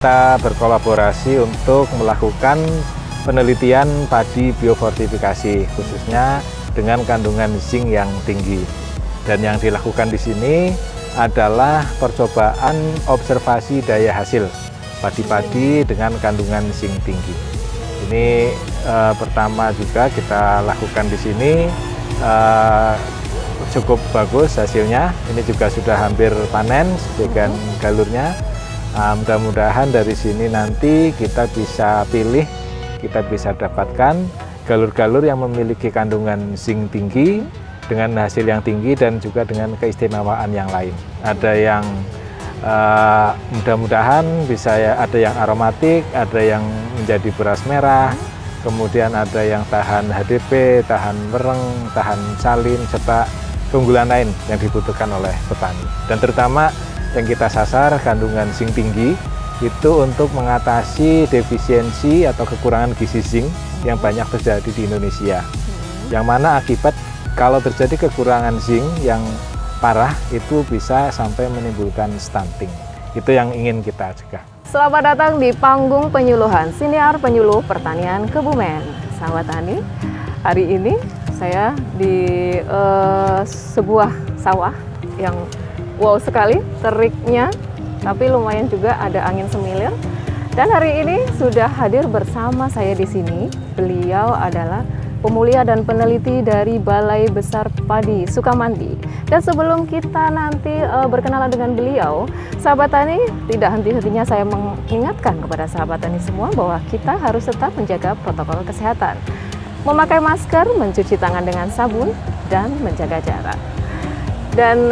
kita berkolaborasi untuk melakukan penelitian padi biofortifikasi, khususnya dengan kandungan zinc yang tinggi. Dan yang dilakukan di sini adalah percobaan observasi daya hasil padi-padi dengan kandungan zinc tinggi. Ini pertama juga kita lakukan di sini, cukup bagus hasilnya. Ini juga sudah hampir panen sebagian galurnya. Mudah-mudahan dari sini nanti kita bisa pilih, kita bisa dapatkan galur-galur yang memiliki kandungan zinc tinggi dengan hasil yang tinggi dan juga dengan keistimewaan yang lain. Ada yang mudah-mudahan bisa ada yang aromatik, ada yang menjadi beras merah, kemudian ada yang tahan HDP, tahan mereng, tahan salin, serta keunggulan lain yang dibutuhkan oleh petani. Dan terutama yang kita sasar kandungan zinc tinggi itu untuk mengatasi defisiensi atau kekurangan gizi zinc yang banyak terjadi di Indonesia. Yang mana akibat kalau terjadi kekurangan zinc yang parah itu bisa sampai menimbulkan stunting. Itu yang ingin kita cegah. Selamat datang di panggung penyuluhan Siniar Penyuluh Pertanian Kebumen. Sahabat Tani, hari ini saya di sebuah sawah yang wow sekali, teriknya, tapi lumayan juga ada angin semilir. Dan hari ini sudah hadir bersama saya di sini. Beliau adalah pemulia dan peneliti dari Balai Besar Padi Sukamandi. Dan sebelum kita nanti berkenalan dengan beliau, sahabat tani, tidak henti-hentinya saya mengingatkan kepada sahabat tani semua bahwa kita harus tetap menjaga protokol kesehatan. Memakai masker, mencuci tangan dengan sabun, dan menjaga jarak. Dan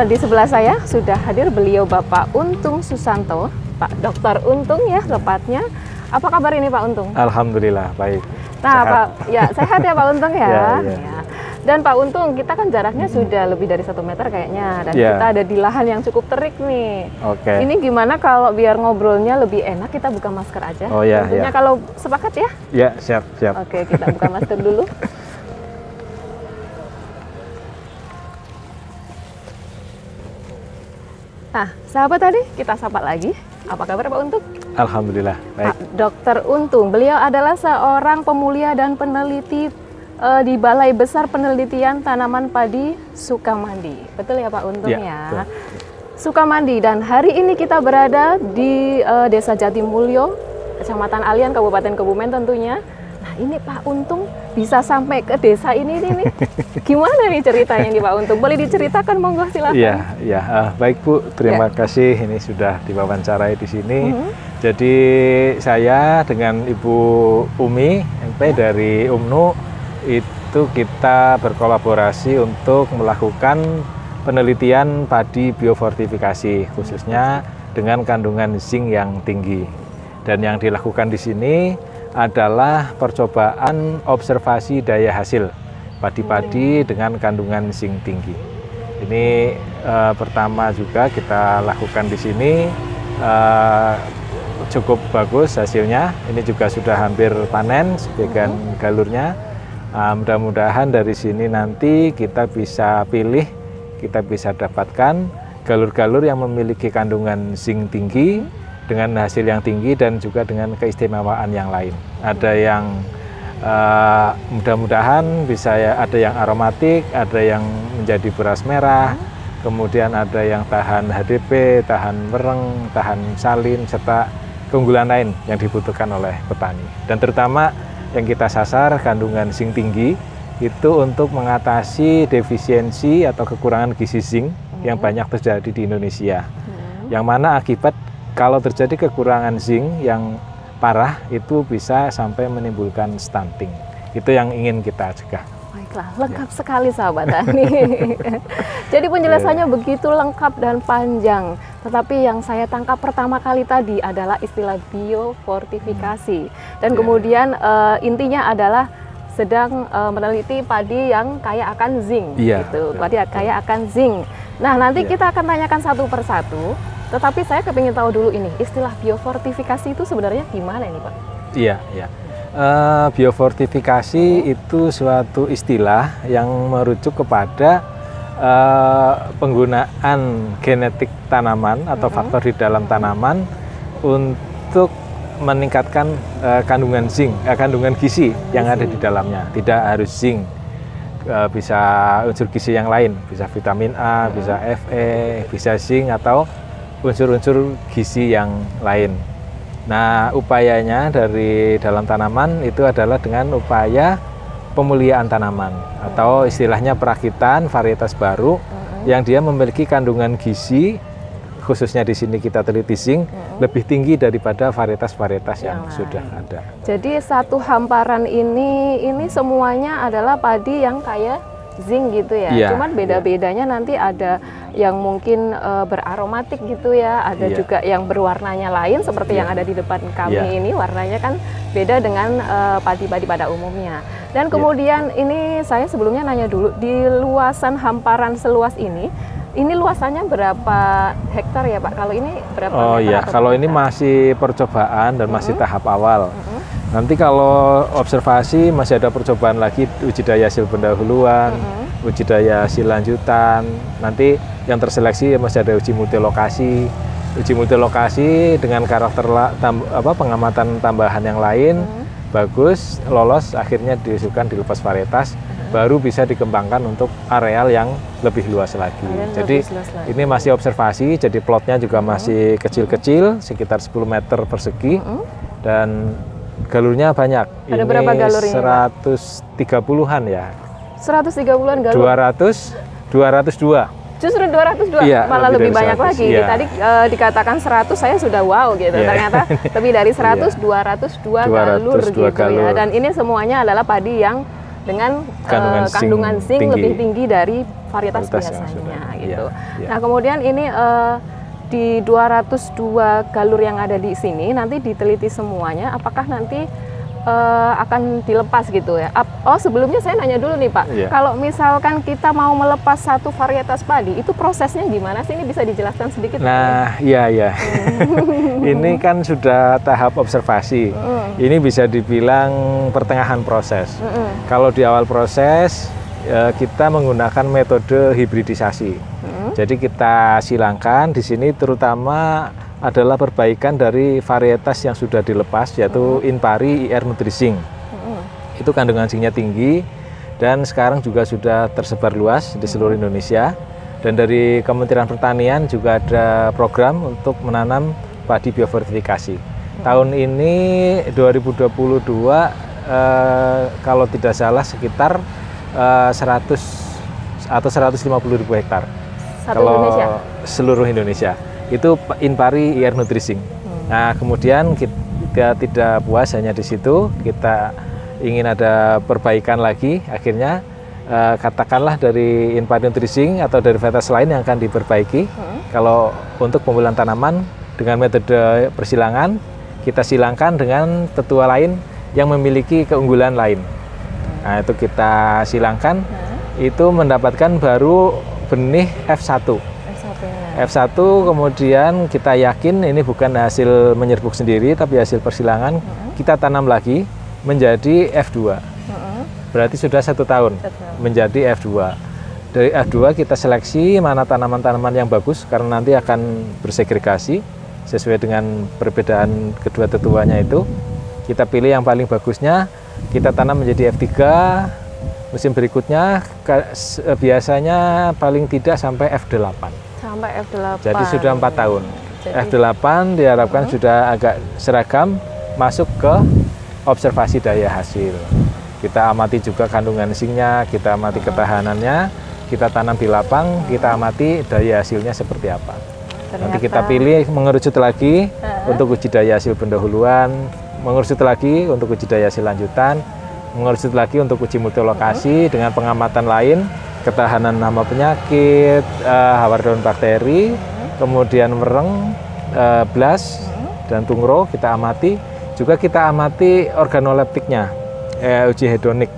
di sebelah saya sudah hadir beliau Bapak Untung Susanto, Pak Dr. Untung ya tepatnya. Apa kabar ini Pak Untung? Alhamdulillah, baik. Nah, sehat. Pak, ya sehat ya Pak Untung ya. Ya. Dan Pak Untung, kita kan jaraknya sudah lebih dari 1 meter kayaknya, dan ya. kita ada di lahan yang cukup terik nih. Oke. Ini gimana kalau biar ngobrolnya lebih enak, kita buka masker aja? Oh ya. Tentunya kalau sepakat ya? Ya, siap. Oke, kita buka masker dulu. Nah, sahabat tadi, kita sapa lagi. Apa kabar Pak Untung? Alhamdulillah, baik. Pak Dr. Untung, beliau adalah seorang pemulia dan peneliti di Balai Besar Penelitian Tanaman Padi Sukamandi. Betul ya Pak Untung ya? Betul. Sukamandi, dan hari ini kita berada di Desa Jatimulyo, Kecamatan Alian, Kabupaten Kebumen tentunya. Nah ini Pak Untung bisa sampai ke desa ini nih. Gimana nih ceritanya nih Pak Untung? Boleh diceritakan, monggo silakan. Iya. Baik Bu, terima kasih ini sudah diwawancarai di sini. Jadi saya dengan Ibu Umi MP dari UMNU itu kita berkolaborasi untuk melakukan penelitian padi biofortifikasi, khususnya dengan kandungan zinc yang tinggi. Dan yang dilakukan di sini adalah percobaan observasi daya hasil padi-padi dengan kandungan zinc tinggi. Ini pertama juga kita lakukan di sini, cukup bagus hasilnya. Ini juga sudah hampir panen sebagian galurnya. Mudah-mudahan dari sini nanti kita bisa pilih, kita bisa dapatkan galur-galur yang memiliki kandungan zinc tinggi dengan hasil yang tinggi dan juga dengan keistimewaan yang lain. Ada yang mudah-mudahan bisa ada yang aromatik, ada yang menjadi beras merah, kemudian ada yang tahan HDP, tahan mereng, tahan salin, serta keunggulan lain yang dibutuhkan oleh petani. Dan terutama yang kita sasar kandungan zinc tinggi itu untuk mengatasi defisiensi atau kekurangan gizi zinc yang banyak terjadi di Indonesia. Yang mana akibat kalau terjadi kekurangan zinc yang parah itu bisa sampai menimbulkan stunting. Itu yang ingin kita cegah. Baiklah, lengkap sekali sahabat tani. Jadi penjelasannya begitu lengkap dan panjang. Tetapi yang saya tangkap pertama kali tadi adalah istilah biofortifikasi. Dan kemudian intinya adalah sedang meneliti padi yang kaya akan zinc. Gitu. Padi kaya akan zinc. Nah, nanti kita akan tanyakan satu persatu. Tetapi saya kepingin tahu dulu ini, istilah biofortifikasi itu sebenarnya gimana ini Pak? Iya. Biofortifikasi itu suatu istilah yang merujuk kepada penggunaan genetik tanaman atau faktor di dalam tanaman untuk meningkatkan kandungan zinc, kandungan gizi yang ada di dalamnya. Tidak harus zinc, bisa unsur gizi yang lain, bisa vitamin A, bisa Fe, bisa zinc atau unsur-unsur gizi yang lain. Nah, upayanya dari dalam tanaman itu adalah dengan upaya pemuliaan tanaman atau istilahnya perakitan varietas baru yang dia memiliki kandungan gizi, khususnya di sini kita teliti zinc, lebih tinggi daripada varietas-varietas yang sudah ada. Jadi satu hamparan ini semuanya adalah padi yang kaya zinc gitu ya. Iya, Cuman beda-bedanya nanti ada yang mungkin beraromatik gitu ya, ada juga yang berwarnanya lain seperti yang ada di depan kami ini, warnanya kan beda dengan padi-padi pada umumnya. Dan kemudian ini saya sebelumnya nanya dulu, di luasan hamparan seluas ini luasannya berapa hektar ya Pak? Kalau ini berapa meter? Oh iya, kalau ini masih percobaan dan masih tahap awal. Nanti kalau observasi masih ada percobaan lagi, uji daya hasil pendahuluan, uji daya hasil lanjutan. Nanti yang terseleksi masih ada uji multilokasi. Uji multilokasi dengan karakter pengamatan tambahan yang lain, bagus, lolos, akhirnya diusulkan dilepas varietas, baru bisa dikembangkan untuk areal yang lebih luas lagi. Jadi ini masih observasi, jadi plotnya juga masih kecil-kecil, sekitar 10 meter persegi, dan galurnya banyak. Ada berapa galur ini, 130-an ya. 130-an galur? 202. Justru 202, iya, malah lebih banyak 100, lagi. iya. Tadi dikatakan 100, saya sudah wow gitu. Ternyata lebih dari 100, 202 galur gitu ya. Dan ini semuanya adalah padi yang dengan kandungan zinc lebih tinggi dari varietas biasanya gitu. Nah, kemudian ini di 202 galur yang ada di sini nanti diteliti semuanya, apakah nanti akan dilepas gitu ya. Oh, sebelumnya saya nanya dulu nih Pak, kalau misalkan kita mau melepas satu varietas padi, itu prosesnya gimana sih? Ini bisa dijelaskan sedikit? Nah, iya. Ini kan sudah tahap observasi. Ini bisa dibilang pertengahan proses. Kalau di awal proses, kita menggunakan metode hibridisasi. Jadi kita silangkan di sini terutama adalah perbaikan dari varietas yang sudah dilepas, yaitu Inpari IR Nutrising. Itu kandungan zincnya tinggi dan sekarang juga sudah tersebar luas di seluruh Indonesia. Dan dari Kementerian Pertanian juga ada program untuk menanam padi biofortifikasi. Tahun ini 2022 kalau tidak salah sekitar 100 atau 150.000 hektar. Kalau Indonesia? Seluruh Indonesia. Itu Inpari IR Nutrising. Nah, kemudian kita tidak puas hanya di situ, kita ingin ada perbaikan lagi. Akhirnya katakanlah dari Inpari Nutrising atau dari varietas lain yang akan diperbaiki. Kalau untuk pemulihan tanaman dengan metode persilangan, kita silangkan dengan tetua lain yang memiliki keunggulan lain. Nah, itu kita silangkan, itu mendapatkan baru benih F1. F1 kemudian kita yakin ini bukan hasil menyerbuk sendiri tapi hasil persilangan, kita tanam lagi menjadi F2. Berarti sudah 1 tahun menjadi F2. Dari F2 kita seleksi mana tanaman-tanaman yang bagus karena nanti akan bersegregasi sesuai dengan perbedaan kedua tetuanya itu. Kita pilih yang paling bagusnya, kita tanam menjadi F3. Musim berikutnya biasanya paling tidak sampai F8. Sampai F8. Jadi sudah 4 tahun. F8 diharapkan sudah agak seragam, masuk ke observasi daya hasil. Kita amati juga kandungan zincnya, kita amati ketahanannya, kita tanam di lapang, kita amati daya hasilnya seperti apa. Nanti kita pilih mengerucut lagi untuk uji daya hasil pendahuluan, mengerucut lagi untuk uji daya hasil lanjutan, mengerucut lagi untuk uji multilokasi dengan pengamatan lain, ketahanan hama penyakit, hawar daun bakteri, kemudian mereng, blas, dan tungro kita amati. Juga kita amati organoleptiknya, uji hedonik,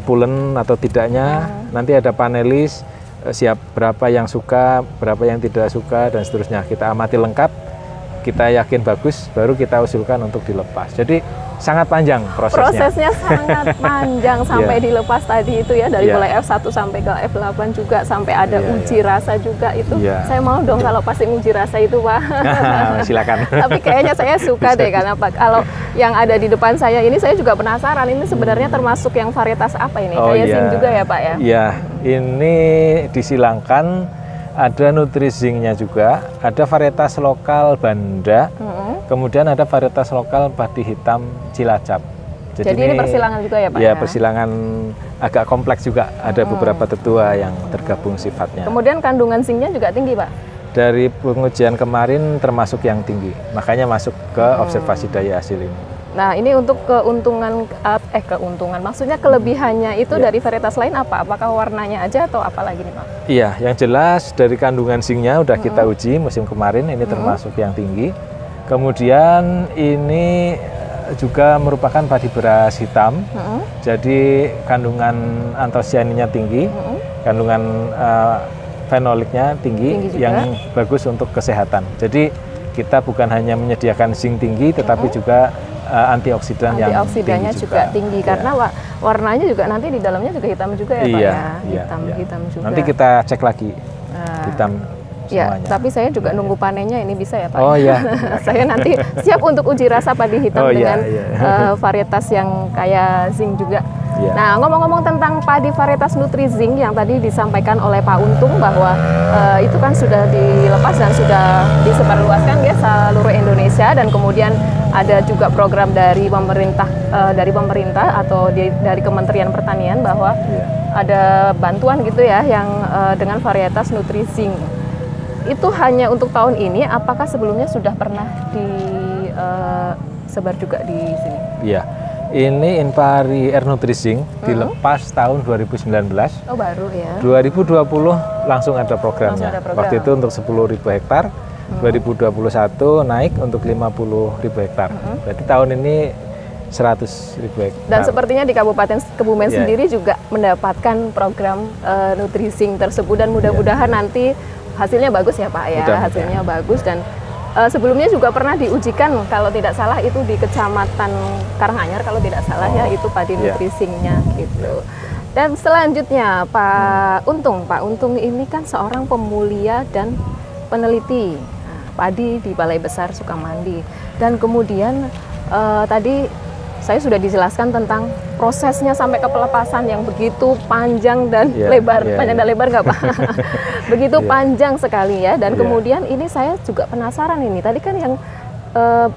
pulen atau tidaknya. Nanti ada panelis, siap berapa yang suka, berapa yang tidak suka, dan seterusnya. Kita amati lengkap. kita yakin bagus, baru kita usulkan untuk dilepas. Jadi sangat panjang prosesnya. Prosesnya sangat panjang sampai dilepas tadi itu ya, dari mulai F1 sampai ke F8 juga, sampai ada uji rasa juga itu. Saya mau dong kalau pasti uji rasa itu, Pak. Silakan. Tapi kayaknya saya suka deh, karena Pak, kalau yang ada di depan saya ini saya juga penasaran, ini sebenarnya termasuk yang varietas apa ini? Kayak zinc juga ya, Pak ya? Iya, ini disilangkan, ada Nutri-Zinc-nya juga, ada varietas lokal Banda, kemudian ada varietas lokal padi hitam Cilacap. Jadi ini persilangan juga ya, Pak? Ya, persilangan agak kompleks juga, ada beberapa tetua yang tergabung sifatnya. Kemudian kandungan zinc-nya juga tinggi, Pak? Dari pengujian kemarin termasuk yang tinggi, makanya masuk ke observasi daya hasil ini. Nah, ini untuk keuntungan, maksudnya kelebihannya itu dari varietas lain apa? Apakah warnanya aja atau apa lagi nih, Pak? Iya, yang jelas dari kandungan zinc-nya udah kita uji musim kemarin, ini termasuk yang tinggi. Kemudian ini juga merupakan padi beras hitam, jadi kandungan antosianinnya tinggi, kandungan fenoliknya tinggi yang bagus untuk kesehatan. Jadi kita bukan hanya menyediakan zinc tinggi, tetapi juga antioksidan yang tinggi juga tinggi, karena warnanya juga nanti di dalamnya juga hitam juga ya, Pak ya? Hitam juga. Nanti kita cek lagi hitam semuanya. Tapi saya juga nunggu panennya, ini bisa ya, Pak? Oh iya. Saya nanti siap untuk uji rasa padi hitam dengan varietas yang kayak zinc juga. Nah, ngomong-ngomong tentang padi varietas Nutri-Zinc yang tadi disampaikan oleh Pak Untung bahwa itu kan sudah dilepas dan sudah disebarluaskan ya seluruh Indonesia, dan kemudian ada juga program dari pemerintah atau dari Kementerian Pertanian bahwa ada bantuan gitu ya yang dengan varietas Nutri-Zinc. Itu hanya untuk tahun ini, apakah sebelumnya sudah pernah disebar juga di sini? Iya. Ini Inpari Air Nutri-Zinc dilepas tahun 2019. Oh, baru ya. 2020 langsung ada programnya. Waktu itu untuk 10.000 hektar. 2021 naik untuk 50.000 hektar. Berarti tahun ini 100.000 hektar. Dan sepertinya di Kabupaten Kebumen sendiri juga mendapatkan program Nutri-Zinc tersebut, dan mudah-mudahan nanti hasilnya bagus ya, Pak ya. Hasilnya bagus, dan sebelumnya juga pernah diujikan kalau tidak salah itu di Kecamatan Karanganyar kalau tidak salah ya, itu padi Nutri-Zinc-nya gitu. Dan selanjutnya Pak Untung ini kan seorang pemulia dan peneliti padi di Balai Besar Sukamandi, dan kemudian tadi saya sudah dijelaskan tentang prosesnya sampai ke pelepasan yang begitu panjang dan lebar. Panjang dan lebar nggak, Pak? Begitu panjang sekali ya. Dan kemudian ini saya juga penasaran ini. Tadi kan yang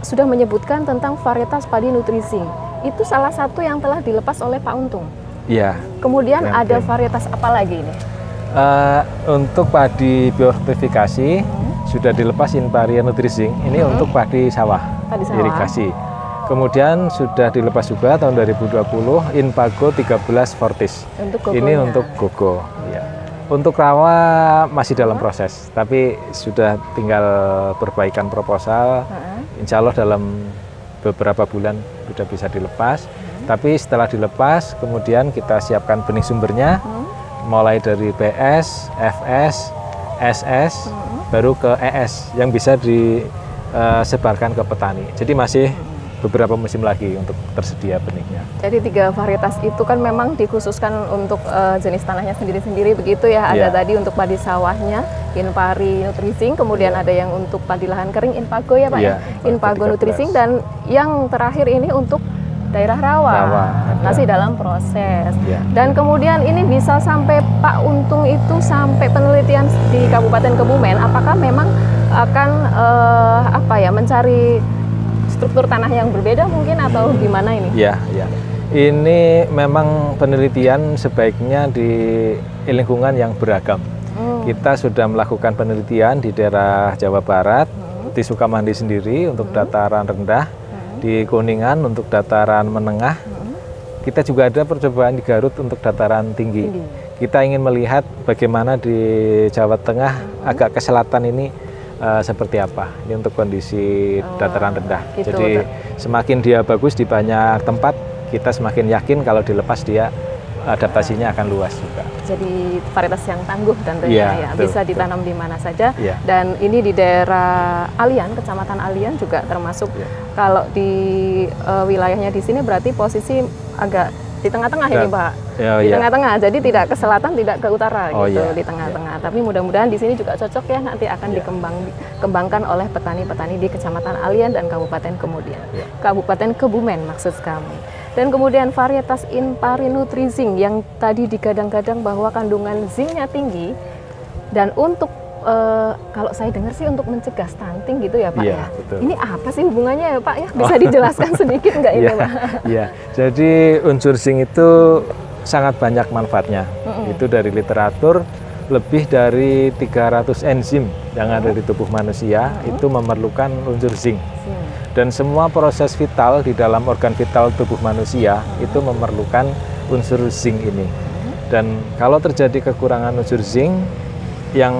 sudah menyebutkan tentang varietas padi Nutri-Zinc. Itu salah satu yang telah dilepas oleh Pak Untung. Iya. Kemudian ada varietas apa lagi ini? Untuk padi biofortifikasi sudah dilepas Inpari Nutri-Zinc. Ini untuk padi sawah, irigasi. Kemudian sudah dilepas juga tahun 2020 Inpago 13 Fortis. Ini untuk gogo. Ya. Untuk rawa masih dalam proses, tapi sudah tinggal perbaikan proposal. Insya Allah dalam beberapa bulan sudah bisa dilepas. Tapi setelah dilepas, kemudian kita siapkan benih sumbernya, mulai dari PS, FS, SS, baru ke ES yang bisa disebarkan ke petani. Jadi masih beberapa musim lagi untuk tersedia benihnya. Jadi 3 varietas itu kan memang dikhususkan untuk jenis tanahnya sendiri-sendiri begitu ya. Ada tadi untuk padi sawahnya Inpari Nutri-Zinc, kemudian ada yang untuk padi lahan kering Inpago ya, Pak ya. Inpago Nutri-Zinc, dan yang terakhir ini untuk daerah rawa. Masih dalam proses. Dan kemudian ini bisa sampai Pak Untung itu sampai penelitian di Kabupaten Kebumen, apakah memang akan mencari struktur tanah yang berbeda mungkin atau gimana ini? Ya. Ini memang penelitian sebaiknya di lingkungan yang beragam. Kita sudah melakukan penelitian di daerah Jawa Barat, di Sukamandi sendiri untuk dataran rendah, di Kuningan untuk dataran menengah. Kita juga ada percobaan di Garut untuk dataran tinggi. Kita ingin melihat bagaimana di Jawa Tengah agak ke selatan ini seperti apa. Ini untuk kondisi dataran rendah. Gitu. Jadi semakin dia bagus di banyak tempat, kita semakin yakin kalau dilepas dia adaptasinya akan luas juga. Jadi varietas yang tangguh tentunya ya, betul, bisa ditanam di mana saja. Ya. Dan ini di daerah Alian, Kecamatan Alian juga termasuk. Kalau di wilayahnya di sini berarti posisi agak di tengah-tengah ini Pak. Di tengah-tengah, jadi tidak ke selatan, tidak ke utara gitu, di tengah-tengah. Tapi mudah-mudahan di sini juga cocok ya, nanti akan dikembangkan oleh petani-petani di Kecamatan Alian dan Kabupaten Kabupaten Kebumen maksud kami. Dan kemudian varietas Inpari Nutrizing yang tadi digadang-gadang bahwa kandungan zinknya tinggi, dan untuk kalau saya dengar sih untuk mencegah stunting gitu ya Pak ya. Betul. Ini apa sih hubungannya ya Pak ya? Bisa dijelaskan sedikit nggak ini Pak? Iya, jadi unsur zinc itu sangat banyak manfaatnya. Itu dari literatur lebih dari 300 enzim yang ada di tubuh manusia itu memerlukan unsur zinc. Dan semua proses vital di dalam organ vital tubuh manusia itu memerlukan unsur zinc ini. Dan kalau terjadi kekurangan unsur zinc yang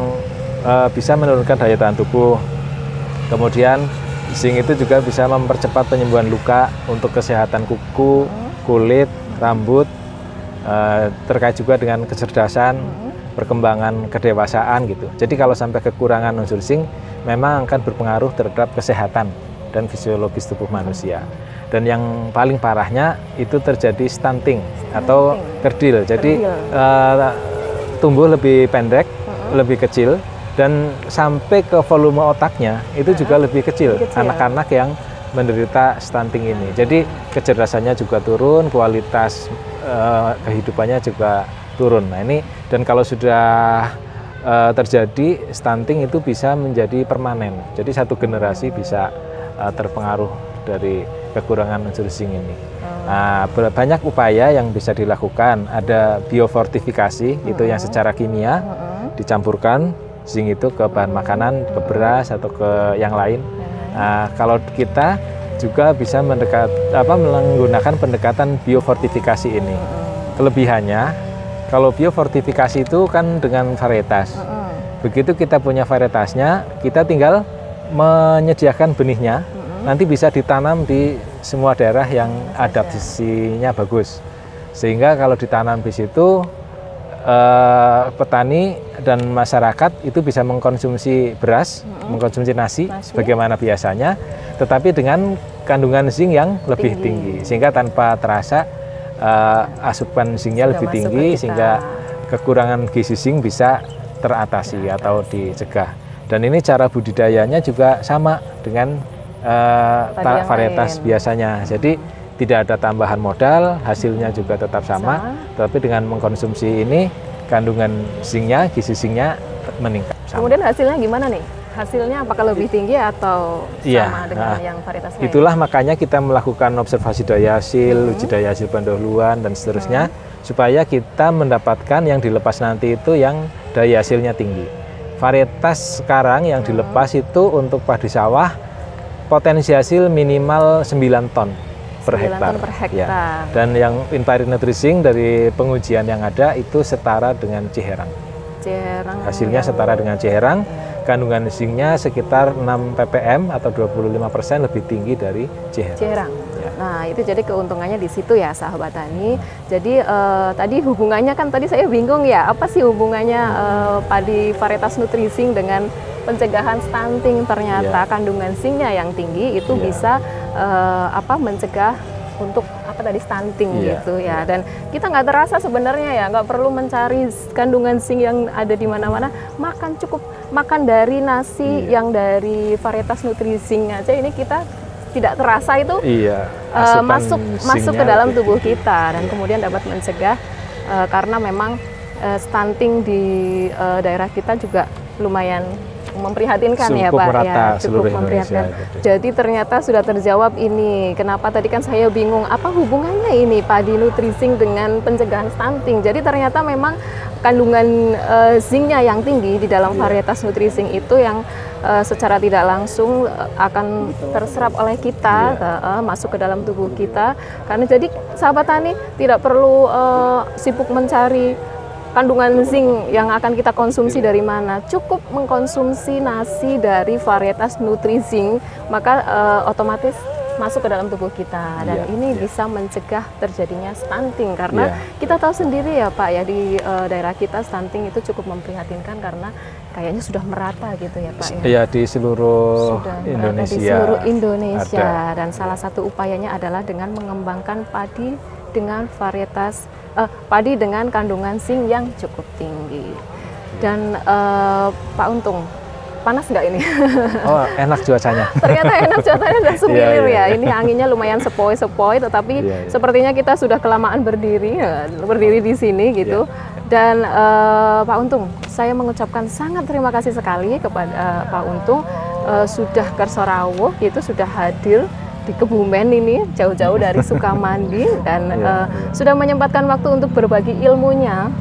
bisa menurunkan daya tahan tubuh, kemudian zinc itu juga bisa mempercepat penyembuhan luka untuk kesehatan kuku, kulit, rambut, terkait juga dengan kecerdasan, perkembangan kedewasaan gitu. Jadi kalau sampai kekurangan unsur zinc, memang akan berpengaruh terhadap kesehatan dan fisiologis tubuh manusia. Dan yang paling parahnya itu terjadi stunting atau kerdil. Jadi tumbuh lebih pendek, lebih kecil, dan sampai ke volume otaknya itu juga lebih kecil. Anak-anak yang menderita stunting ini. Jadi kecerdasannya juga turun, kualitas kehidupannya juga turun. Nah ini, dan kalau sudah terjadi stunting itu bisa menjadi permanen. Jadi satu generasi bisa terpengaruh dari kekurangan unsur zinc ini. Nah, banyak upaya yang bisa dilakukan. Ada biofortifikasi, itu yang secara kimia dicampurkan zinc itu ke bahan makanan, ke beras atau ke yang lain. Nah, kalau kita juga bisa menggunakan pendekatan biofortifikasi ini. Kelebihannya, kalau biofortifikasi itu kan dengan varietas. Begitu kita punya varietasnya, kita tinggal menyediakan benihnya, nanti bisa ditanam di semua daerah yang adaptasinya bagus. Sehingga kalau ditanam di situ, petani dan masyarakat itu bisa mengkonsumsi beras, mengkonsumsi nasi sebagaimana biasanya, tetapi dengan kandungan zinc yang lebih tinggi. Sehingga tanpa terasa asupan zincnya lebih tinggi, sehingga kekurangan gizi zinc bisa teratasi atau dicegah. Dan ini cara budidayanya juga sama dengan varietas biasanya. Jadi tidak ada tambahan modal, hasilnya juga tetap sama. Tapi dengan mengkonsumsi ini, kandungan zincnya, gizi zincnya meningkat. Kemudian hasilnya gimana nih? Hasilnya apakah lebih tinggi atau sama dengan yang varietas lain? Itulah makanya kita melakukan observasi daya hasil, uji daya hasil pendahuluan dan seterusnya, supaya kita mendapatkan yang dilepas nanti itu yang daya hasilnya tinggi. Varietas sekarang yang dilepas itu untuk padi sawah potensi hasil minimal 9 ton per hektar. Ya. Dan yang Inpari Nutrizing dari pengujian yang ada itu setara dengan Ciherang. Hasilnya setara dengan Ciherang. Kandungan zincnya sekitar 6 ppm atau 25% lebih tinggi dari Ciherang. Ya. Nah itu jadi keuntungannya di situ ya sahabat tani. Jadi tadi hubungannya kan tadi saya bingung ya, apa sih hubungannya padi varietas Nutrizing dengan pencegahan stunting? Ternyata kandungan zincnya yang tinggi itu bisa mencegah untuk tadi stunting gitu ya. Dan kita nggak terasa sebenarnya ya, nggak perlu mencari kandungan zinc yang ada di mana-mana, cukup makan dari nasi yang dari varietas Nutrizing aja ini kita tidak terasa itu masuk ke dalam tubuh kita dan kemudian dapat mencegah karena memang stunting di daerah kita juga lumayan memprihatinkan ya Pak ya, cukup memprihatinkan. Jadi ternyata sudah terjawab ini. Kenapa tadi kan saya bingung apa hubungannya ini padi Nutrizing dengan pencegahan stunting. Jadi ternyata memang kandungan zincnya yang tinggi di dalam varietas Nutrizing itu yang secara tidak langsung akan terserap oleh kita, masuk ke dalam tubuh kita. Karena jadi sahabat tani tidak perlu sibuk mencari kandungan zinc yang akan kita konsumsi dari mana, cukup mengkonsumsi nasi dari varietas Nutrizing, maka otomatis masuk ke dalam tubuh kita, dan Iya, ini iya. bisa mencegah terjadinya stunting, karena Iya. kita tahu sendiri ya Pak ya, di daerah kita stunting itu cukup memprihatinkan karena kayaknya sudah merata gitu ya Pak ya. Iya, di seluruh Sudah merata Indonesia. di seluruh Indonesia, ada. dan salah satu upayanya adalah dengan mengembangkan padi dengan varietas padi dengan kandungan zinc yang cukup tinggi. Dan Pak Untung, panas nggak ini? Oh, enak cuacanya. Ternyata enak, cuacanya udah semilir Iya, iya. ya. Ini anginnya lumayan sepoi-sepoi, tetapi Iya, iya. sepertinya kita sudah kelamaan berdiri di sini gitu. Dan Pak Untung, saya mengucapkan sangat terima kasih sekali kepada Pak Untung, sudah kerso rawuh gitu, sudah hadir di Kebumen ini jauh-jauh dari Sukamandi, dan sudah menyempatkan waktu untuk berbagi ilmunya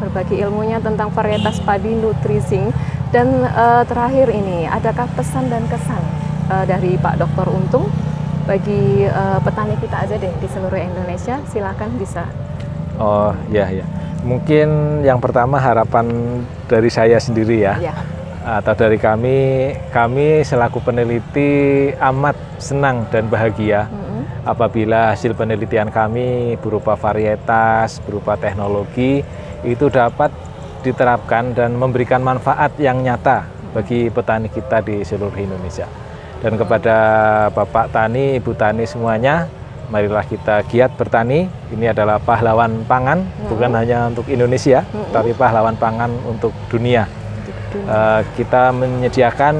tentang varietas padi Nutrizing. Dan terakhir ini, adakah pesan dan kesan dari Pak Dr. Untung bagi petani kita aja deh di seluruh Indonesia? Silakan bisa. Oh, ya, ya. Mungkin yang pertama harapan dari saya sendiri ya. Ya. Atau dari kami selaku peneliti amat senang dan bahagia apabila hasil penelitian kami berupa varietas, berupa teknologi itu dapat diterapkan dan memberikan manfaat yang nyata bagi petani kita di seluruh Indonesia. Dan kepada Bapak Tani, Ibu Tani semuanya, marilah kita giat bertani. Ini adalah pahlawan pangan, bukan hanya untuk Indonesia, tapi pahlawan pangan untuk dunia. Kita menyediakan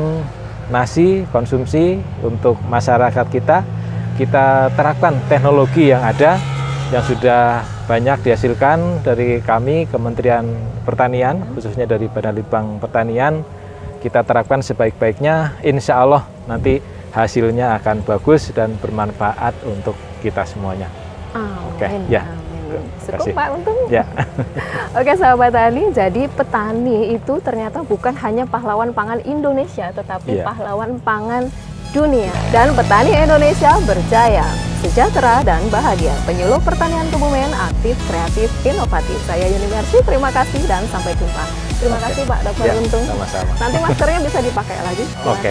nasi konsumsi untuk masyarakat kita. Kita terapkan teknologi yang ada, yang sudah banyak dihasilkan dari kami, Kementerian Pertanian, khususnya dari Badan Litbang Pertanian. Kita terapkan sebaik-baiknya, insya Allah nanti hasilnya akan bagus dan bermanfaat untuk kita semuanya. Oke, ya. Cukup Pak Untung. Ya. Oke sahabat tani, jadi petani itu ternyata bukan hanya pahlawan pangan Indonesia, tetapi pahlawan pangan dunia. Dan petani Indonesia berjaya, sejahtera, dan bahagia. Penyuluh pertanian Kebumen, aktif, kreatif, inovatif. Saya Yuni Mercy, terima kasih dan sampai jumpa. Terima kasih Pak Dr. Untung. Sama-sama. Nanti maskernya bisa dipakai lagi. Oke.